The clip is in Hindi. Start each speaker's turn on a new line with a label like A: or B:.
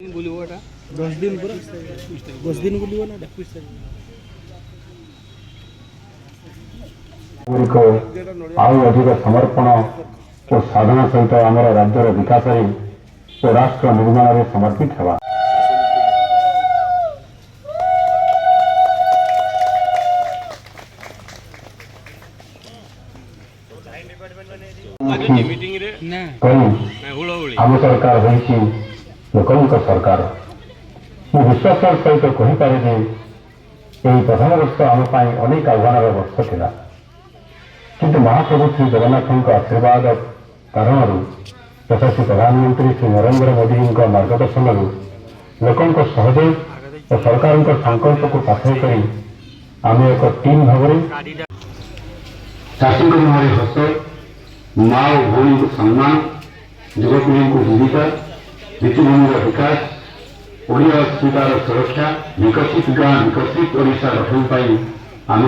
A: दस दिन पूरा 10 दिन बुलिव ना 21
B: को आउ अधिक समर्पण और साधना सहित आम राज्यर विकास और राष्ट्र निर्माण में समर्पित होगा। आम सरकार होइछि लोकंक सरकार। मु विश्वास सहित कहीपे जे यही प्रथम वर्ष आम अनेक आह्वान वर्ष था, किंतु महाप्रभु श्री जगन्नाथ आशीर्वाद कारण यशस्वी प्रधानमंत्री श्री नरेंद्र मोदी मार्गदर्शन लोकों सहयोग और सरकार संकल्प को पाथई कर आम एक टीम भाव चाषी हस माँ और भूमि को सम्मान युवपीढ़ी को जीविका भित्तिभूमि विकास ओडिया अस्मितार सुरक्षा विकसित गाँ विकसित ओडिशा गठन आम